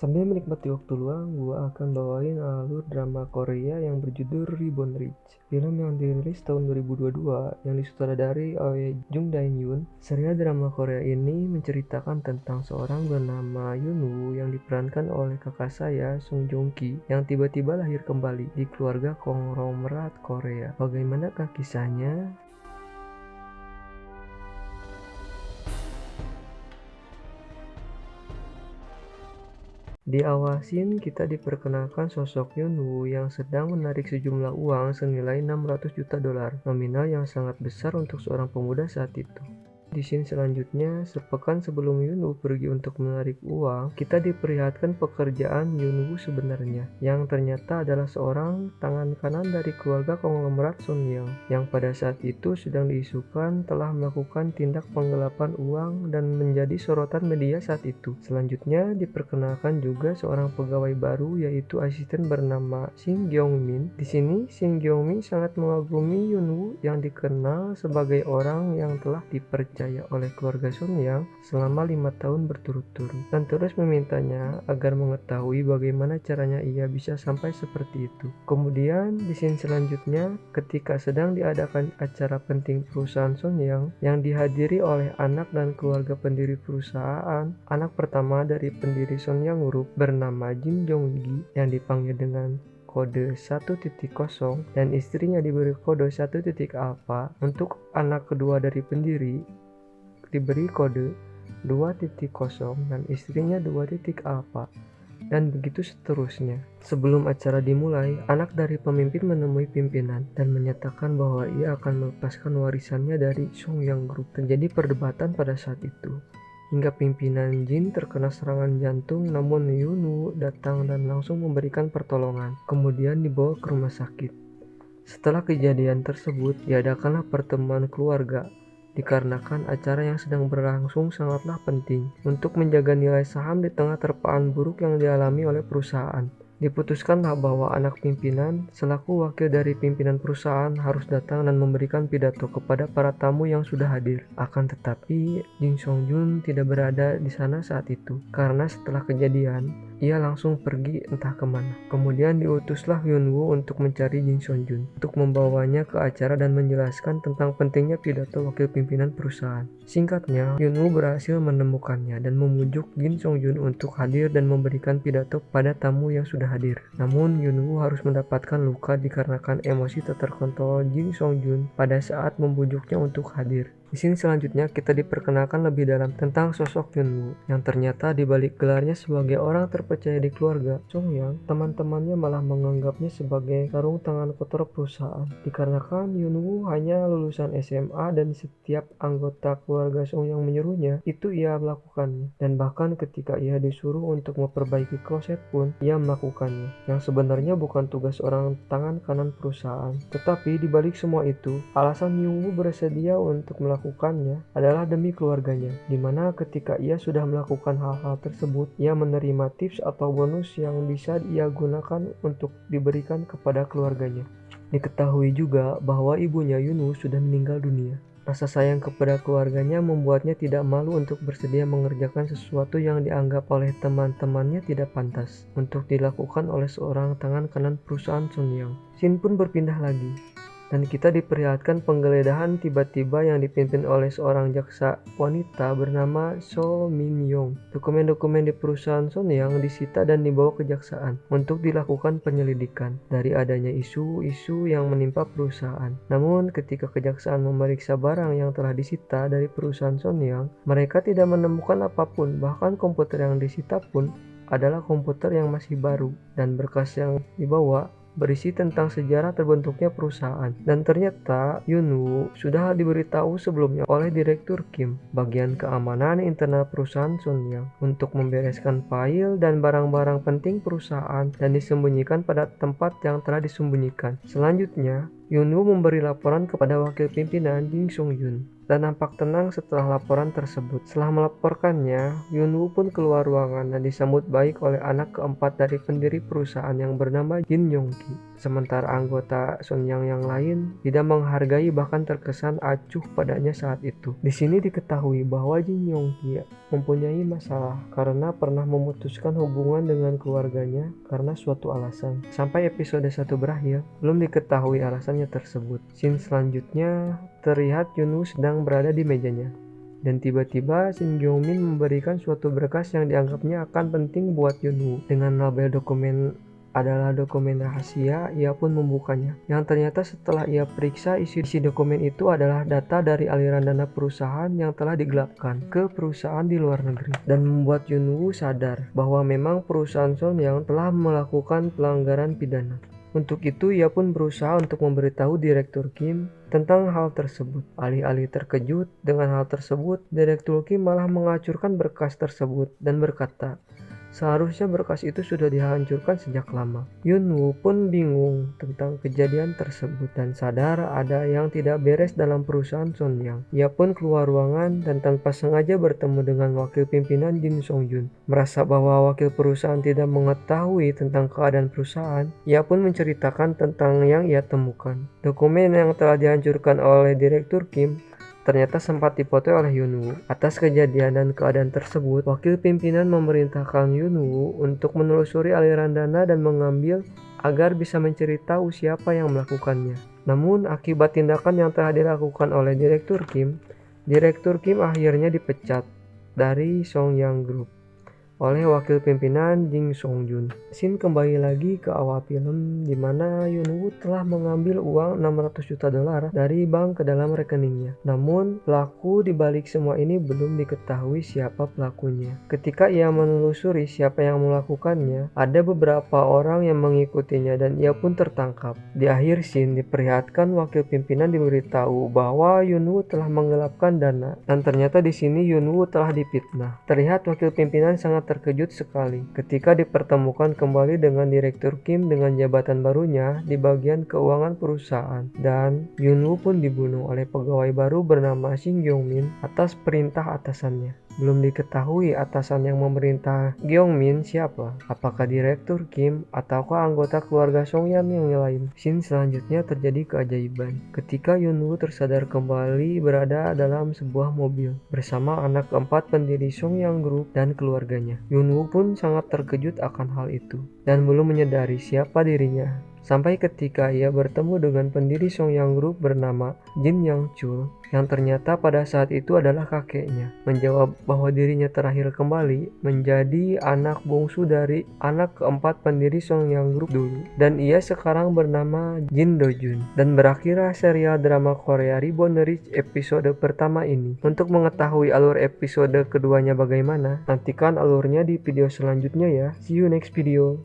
Sambil menikmati waktu luang, gua akan bawain alur drama Korea yang berjudul Reborn Rich. Film yang dirilis tahun 2022 yang disutradari oleh Jung Dae-yoon. Serial drama Korea ini menceritakan tentang seorang bernama Yoon-woo yang diperankan oleh kakak saya Sung Joong-ki yang tiba-tiba lahir kembali di keluarga konglomerat Korea. Bagaimanakah kisahnya? Di awal scene, kita diperkenalkan sosok Yoon-woo yang sedang menarik sejumlah uang senilai 600 juta dolar, nominal yang sangat besar untuk seorang pemuda saat itu. Di scene selanjutnya, sepekan sebelum Yoon-woo pergi untuk menarik uang, kita diperlihatkan pekerjaan Yoon-woo sebenarnya, yang ternyata adalah seorang tangan kanan dari keluarga konglomerat Sonyeong, yang pada saat itu sedang diisukan telah melakukan tindak penggelapan uang dan menjadi sorotan media saat itu. Selanjutnya, diperkenalkan juga seorang pegawai baru yaitu asisten bernama Shin Gyong-min. Di sini, Shin Gyong-min sangat mengagumi Yoon-woo yang dikenal sebagai orang yang telah dipercaya oleh keluarga Sonyeong selama 5 tahun berturut-turut dan terus memintanya agar mengetahui bagaimana caranya ia bisa sampai seperti itu. Kemudian di scene selanjutnya, ketika sedang diadakan acara penting perusahaan Sonyeong yang dihadiri oleh anak dan keluarga pendiri perusahaan, anak pertama dari pendiri Sonyeong Group bernama Jin Jong-gi yang dipanggil dengan kode 1.0 dan istrinya diberi kode 1.alpha. Untuk anak kedua dari pendiri diberi kode 2.0 dan istrinya 2.alpha, dan begitu seterusnya. Sebelum acara dimulai, anak dari pemimpin menemui pimpinan dan menyatakan bahwa ia akan melepaskan warisannya dari Sonyeong Group. Terjadi perdebatan pada saat itu, hingga pimpinan Jin terkena serangan jantung, namun Yoon-woo datang dan langsung memberikan pertolongan, kemudian dibawa ke rumah sakit. Setelah kejadian tersebut, diadakanlah pertemuan keluarga, dikarenakan acara yang sedang berlangsung sangatlah penting untuk menjaga nilai saham di tengah terpaan buruk yang dialami oleh perusahaan. Diputuskanlah bahwa anak pimpinan selaku wakil dari pimpinan perusahaan harus datang dan memberikan pidato kepada para tamu yang sudah hadir. Akan tetapi, Jin Song-jun tidak berada di sana saat itu karena setelah kejadian ia langsung pergi entah kemana. Kemudian diutuslah Yoon-woo untuk mencari Jin Song-jun untuk membawanya ke acara dan menjelaskan tentang pentingnya pidato wakil pimpinan perusahaan. Singkatnya, Yoon-woo berhasil menemukannya dan memujuk Jin Song-jun untuk hadir dan memberikan pidato pada tamu yang sudah hadir. Namun, Yoon-woo harus mendapatkan luka dikarenakan emosi tak terkontrol Jin Song-jun pada saat membujuknya untuk hadir. Di sini selanjutnya kita diperkenalkan lebih dalam tentang sosok Yoon-woo yang ternyata di balik gelarnya sebagai orang terpercaya di keluarga Sonyeong, teman-temannya malah menganggapnya sebagai sarung tangan kotor perusahaan. Dikarenakan Yoon-woo hanya lulusan SMA dan setiap anggota keluarga Sonyeong menyuruhnya, itu ia melakukannya. Dan bahkan ketika ia disuruh untuk memperbaiki kloset pun, ia melakukannya. Yang sebenarnya bukan tugas orang tangan kanan perusahaan. Tetapi di balik semua itu, alasan Yoon-woo bersedia untuk melakukannya adalah demi keluarganya, di mana ketika ia sudah melakukan hal-hal tersebut, ia menerima tips atau bonus yang bisa ia gunakan untuk diberikan kepada keluarganya. Diketahui juga bahwa ibunya Yoon-woo sudah meninggal dunia. Rasa sayang kepada keluarganya membuatnya tidak malu untuk bersedia mengerjakan sesuatu yang dianggap oleh teman-temannya tidak pantas untuk dilakukan oleh seorang tangan kanan perusahaan Sonyeong. Scene pun berpindah lagi, dan kita diperlihatkan penggeledahan tiba-tiba yang dipimpin oleh seorang jaksa wanita bernama So Min-young. Dokumen-dokumen di perusahaan Sonyeong disita dan dibawa ke kejaksaan untuk dilakukan penyelidikan dari adanya isu-isu yang menimpa perusahaan. Namun ketika kejaksaan memeriksa barang yang telah disita dari perusahaan Sonyeong, mereka tidak menemukan apapun, bahkan komputer yang disita pun adalah komputer yang masih baru, dan berkas yang dibawa berisi tentang sejarah terbentuknya perusahaan. Dan ternyata Yoon-woo sudah diberitahu sebelumnya oleh Direktur Kim, bagian keamanan internal perusahaan Sonyeong, untuk membereskan file dan barang-barang penting perusahaan dan disembunyikan pada tempat yang telah disembunyikan. Selanjutnya, Yunwoo memberi laporan kepada wakil pimpinan Jin Sung-yun dan nampak tenang setelah laporan tersebut. Setelah melaporkannya, Yunwoo pun keluar ruangan dan disambut baik oleh anak keempat dari pendiri perusahaan yang bernama Jin Yong-ki. Sementara anggota Sonyang yang lain tidak menghargai bahkan terkesan acuh padanya saat itu. Di sini diketahui bahwa Jin Yong-ki mempunyai masalah karena pernah memutuskan hubungan dengan keluarganya karena suatu alasan. Sampai episode 1 berakhir, belum diketahui alasannya tersebut. Scene selanjutnya terlihat Yunwoo sedang berada di mejanya. Dan tiba-tiba Shin Gyeong-min memberikan suatu berkas yang dianggapnya akan penting buat Yunwoo. Dengan label dokumen adalah dokumen rahasia, ia pun membukanya. Yang ternyata setelah ia periksa, isi dokumen itu adalah data dari aliran dana perusahaan yang telah digelapkan ke perusahaan di luar negeri. Dan membuat Yunwoo sadar bahwa memang perusahaan Sonyang telah melakukan pelanggaran pidana. Untuk itu, ia pun berusaha untuk memberitahu Direktur Kim tentang hal tersebut. Alih-alih terkejut dengan hal tersebut, Direktur Kim malah mengacurkan berkas tersebut dan berkata, seharusnya berkas itu sudah dihancurkan sejak lama. Yunwoo pun bingung tentang kejadian tersebut dan sadar ada yang tidak beres dalam perusahaan Sonyang. Ia pun keluar ruangan dan tanpa sengaja bertemu dengan wakil pimpinan Jin Sung-yun. Merasa bahwa wakil perusahaan tidak mengetahui tentang keadaan perusahaan, ia pun menceritakan tentang yang ia temukan. Dokumen yang telah dihancurkan oleh Direktur Kim ternyata sempat dipoto oleh Yunwoo. Atas kejadian dan keadaan tersebut, wakil pimpinan memerintahkan Yunwoo untuk menelusuri aliran dana dan mengambil agar bisa mencari tahu siapa yang melakukannya. Namun, akibat tindakan yang telah dilakukan oleh Direktur Kim akhirnya dipecat dari Sonyang Group oleh wakil pimpinan Jin Sung-yun. Scene kembali lagi ke awal film di mana Yunwoo telah mengambil uang 600 juta dolar dari bank ke dalam rekeningnya. Namun, pelaku di balik semua ini belum diketahui siapa pelakunya. Ketika ia menelusuri siapa yang melakukannya, ada beberapa orang yang mengikutinya dan ia pun tertangkap. Di akhir scene diperlihatkan wakil pimpinan diberitahu bahwa Yunwoo telah menggelapkan dana dan ternyata di sini Yunwoo telah difitnah. Terlihat wakil pimpinan sangat terkejut sekali ketika dipertemukan kembali dengan Direktur Kim dengan jabatan barunya di bagian keuangan perusahaan, dan Yunwoo pun dibunuh oleh pegawai baru bernama Shin Gyeong-min atas perintah atasannya. Belum diketahui atasan yang memerintah Gyeong-min siapa, apakah Direktur Kim ataukah anggota keluarga Sonyang yang lain. Scene selanjutnya terjadi keajaiban ketika Yunwoo tersadar kembali berada dalam sebuah mobil bersama anak keempat pendiri Sonyang Group dan keluarganya. Yunwoo pun sangat terkejut akan hal itu dan belum menyadari siapa dirinya. Sampai ketika ia bertemu dengan pendiri Sonyang Group bernama Jin Yang-chul, yang ternyata pada saat itu adalah kakeknya, menjawab bahwa dirinya terakhir kembali menjadi anak bungsu dari anak keempat pendiri Sonyang Group dulu, dan ia sekarang bernama Jin Do-jun. Dan berakhirlah serial drama Korea Reborn Rich episode pertama ini. Untuk mengetahui alur episode keduanya bagaimana, nantikan alurnya di video selanjutnya ya. See you next video.